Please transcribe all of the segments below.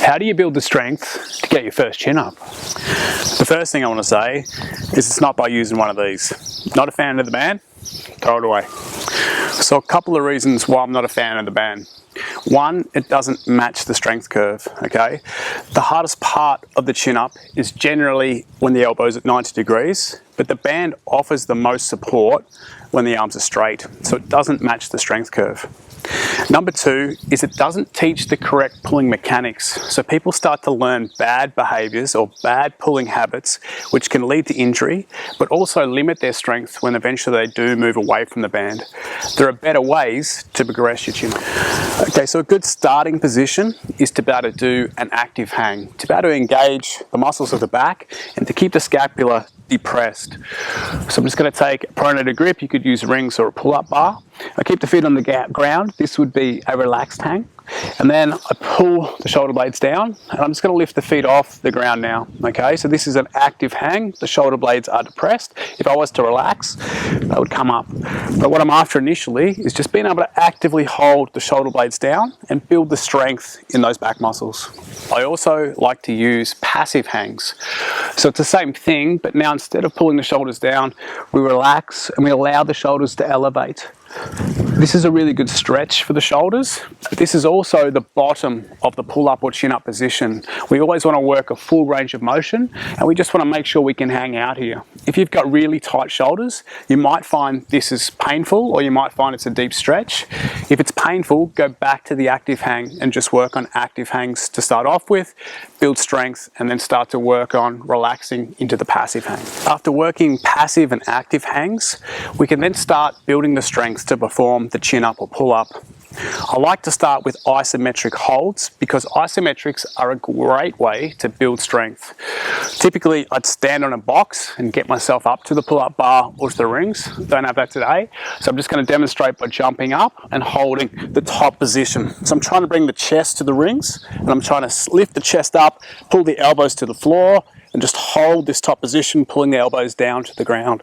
How do you build the strength to get your first chin up? The first thing I want to say is it's not by using one of these. Not a fan of the band? Throw it away. So a couple of reasons why I'm not a fan of the band. One, it doesn't match the strength curve, okay? The hardest part of the chin up is generally when the elbow's at 90 degrees, but the band offers the most support when the arms are straight, so it doesn't match the strength curve. Number two is it doesn't teach the correct pulling mechanics, so people start to learn bad behaviours or bad pulling habits which can lead to injury but also limit their strength when eventually they do move away from the band. There are better ways to progress your chin up. Okay, so a good starting position is to be able to do an active hang, to be able to engage the muscles of the back and to keep the scapula depressed. So I'm just going to take a pronated grip. You could use rings or a pull-up bar. I keep the feet on the ground. This would be a relaxed hang. And then I pull the shoulder blades down and I'm just going to lift the feet off the ground now. Okay, so this is an active hang. The shoulder blades are depressed. If I was to relax, they would come up. But what I'm after initially is just being able to actively hold the shoulder blades down and build the strength in those back muscles. I also like to use passive hangs. So it's the same thing, but now instead of pulling the shoulders down, we relax and we allow the shoulders to elevate. This is a really good stretch for the shoulders. This is also the bottom of the pull-up or chin-up position. We always want to work a full range of motion and we just want to make sure we can hang out here. If you've got really tight shoulders, you might find this is painful or you might find it's a deep stretch. If it's painful, go back to the active hang and just work on active hangs to start off with, build strength, and then start to work on relaxing into the passive hang. After working passive and active hangs, we can then start building the strength to perform the chin up or pull up. I like to start with isometric holds because isometrics are a great way to build strength. Typically, I'd stand on a box and get myself up to the pull-up bar or to the rings. Don't have that today. So I'm just going to demonstrate by jumping up and holding the top position. So I'm trying to bring the chest to the rings and I'm trying to lift the chest up, pull the elbows to the floor, and just hold this top position, pulling the elbows down to the ground.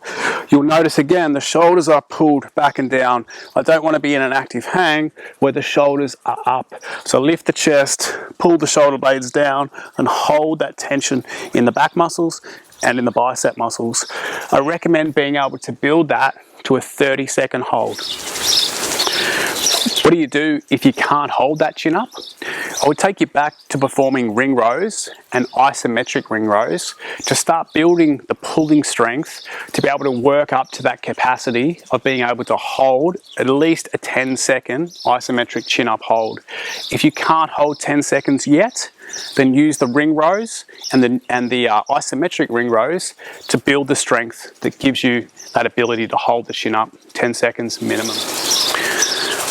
You'll notice again, the shoulders are pulled back and down. I don't want to be in an active hang where the shoulders are up. So lift the chest, pull the shoulder blades down, and hold that tension in the back muscles and in the bicep muscles. I recommend being able to build that to a 30-second hold. What do you do if you can't hold that chin up? I would take you back to performing ring rows and isometric ring rows to start building the pulling strength to be able to work up to that capacity of being able to hold at least a 10-second isometric chin up hold. If you can't hold 10 seconds yet, then use the ring rows and the isometric ring rows to build the strength that gives you that ability to hold the chin up 10 seconds minimum.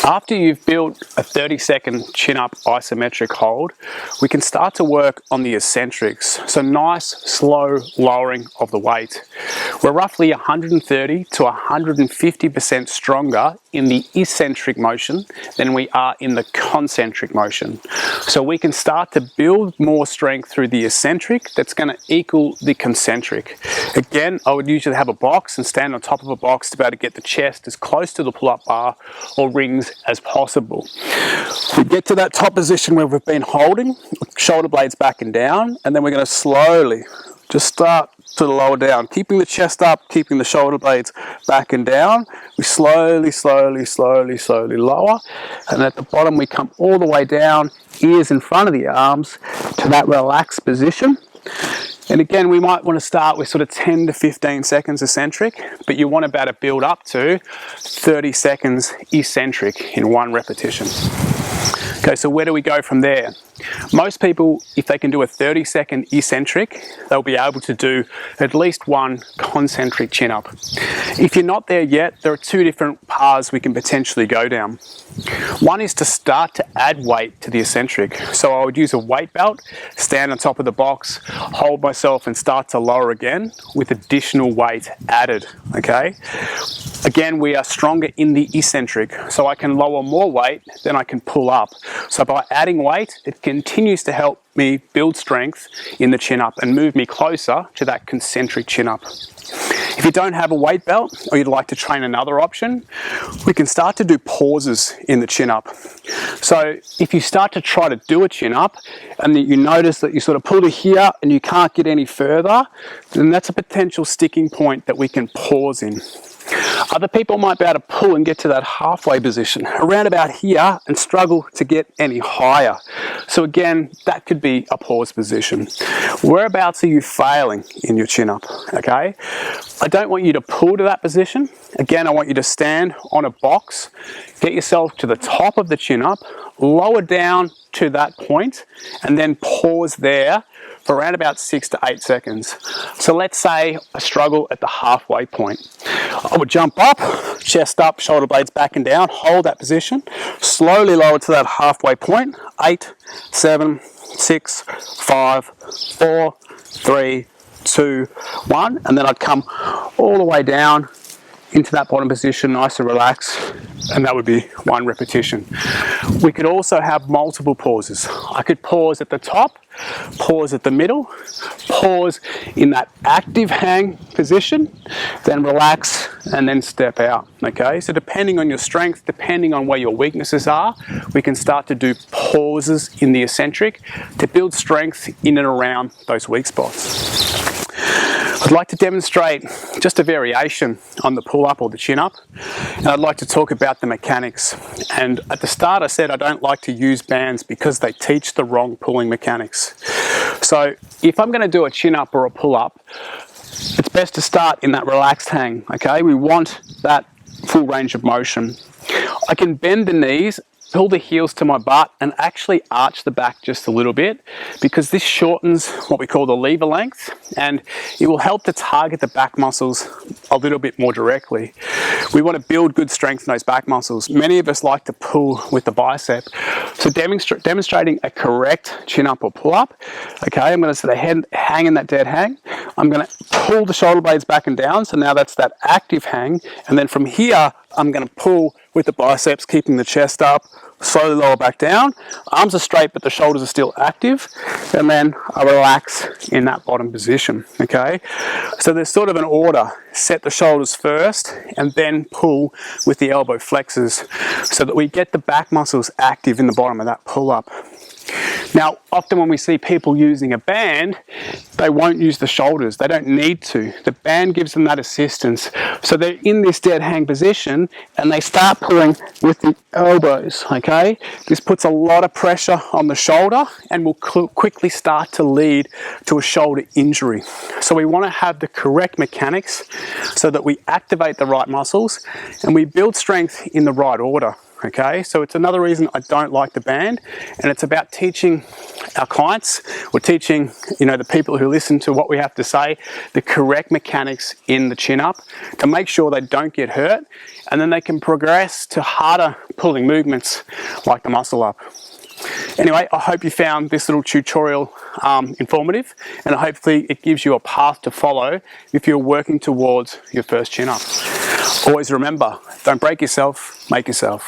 After you've built a 30-second chin-up isometric hold, we can start to work on the eccentrics. So nice, slow lowering of the weight. We're roughly 130 to 150% stronger in the eccentric motion than we are in the concentric motion. So we can start to build more strength through the eccentric that's going to equal the concentric. Again, I would usually have a box and stand on top of a box to be able to get the chest as close to the pull-up bar or rings as possible. We get to that top position where we've been holding, shoulder blades back and down, and then we're going to slowly just start to lower down, keeping the chest up, keeping the shoulder blades back and down. We slowly lower, and at the bottom we come all the way down, ears in front of the arms, to that relaxed position. And again, we might want to start with sort of 10 to 15 seconds eccentric, but you want to be able to build up to 30 seconds eccentric in one repetition. Okay, so where do we go from there? Most people, if they can do a 30-second eccentric, they'll be able to do at least one concentric chin up. If you're not there yet, there are two different paths we can potentially go down. One is to start to add weight to the eccentric. So I would use a weight belt, stand on top of the box, hold myself and start to lower again with additional weight added, okay? Again, we are stronger in the eccentric, so I can lower more weight than I can pull up. So by adding weight, it continues to help me build strength in the chin up and move me closer to that concentric chin up. If you don't have a weight belt or you'd like to train another option, we can start to do pauses in the chin up. So if you start to try to do a chin up and you notice that you sort of pull to here and you can't get any further, then that's a potential sticking point that we can pause in. Other people might be able to pull and get to that halfway position around about here and struggle to get any higher. So again, that could be a pause position. Whereabouts are you failing in your chin up? Okay, I don't want you to pull to that position. Again, I want you to stand on a box, get yourself to the top of the chin up, lower down to that point, and then pause there for around about 6 to 8 seconds. So let's say I struggle at the halfway point. I would jump up, chest up, shoulder blades back and down, hold that position, slowly lower to that halfway point. 8, 7, 6, 5, 4, 3, 2, 1, and then I'd come all the way down into that bottom position, nice and relaxed, and that would be 1 repetition. We could also have multiple pauses. I could pause at the top, pause at the middle, pause in that active hang position, then relax and then step out. Okay, so depending on your strength, depending on where your weaknesses are, we can start to do pauses in the eccentric to build strength in and around those weak spots. I'd like to demonstrate just a variation on the pull-up or the chin-up, and I'd like to talk about the mechanics. And at the start I said I don't like to use bands because they teach the wrong pulling mechanics. So if I'm going to do a chin-up or a pull-up, it's best to start in that relaxed hang, okay? We want that full range of motion. I can bend the knees, pull the heels to my butt and actually arch the back just a little bit, because this shortens what we call the lever length and it will help to target the back muscles a little bit more directly. We want to build good strength in those back muscles. Many of us like to pull with the bicep. So demonstrating a correct chin up or pull up, okay, I'm going to set the head hang in that dead hang. I'm going to pull the shoulder blades back and down, so now that's that active hang, and then from here I'm going to pull with the biceps, keeping the chest up, slowly lower back down. Arms are straight, but the shoulders are still active. And then I relax in that bottom position, okay? So there's sort of an order. Set the shoulders first and then pull with the elbow flexors so that we get the back muscles active in the bottom of that pull-up. Now, often when we see people using a band, they won't use the shoulders. They don't need to. The band gives them that assistance. So they're in this dead hang position and they start pulling with the elbows, okay? This puts a lot of pressure on the shoulder and will quickly start to lead to a shoulder injury. So we want to have the correct mechanics so that we activate the right muscles and we build strength in the right order. Okay, so it's another reason I don't like the band, and it's about teaching our clients, or teaching, the people who listen to what we have to say, the correct mechanics in the chin up to make sure they don't get hurt, and then they can progress to harder pulling movements like the muscle up. Anyway, I hope you found this little tutorial informative, and hopefully it gives you a path to follow if you're working towards your first chin up. Always remember, don't break yourself, make yourself.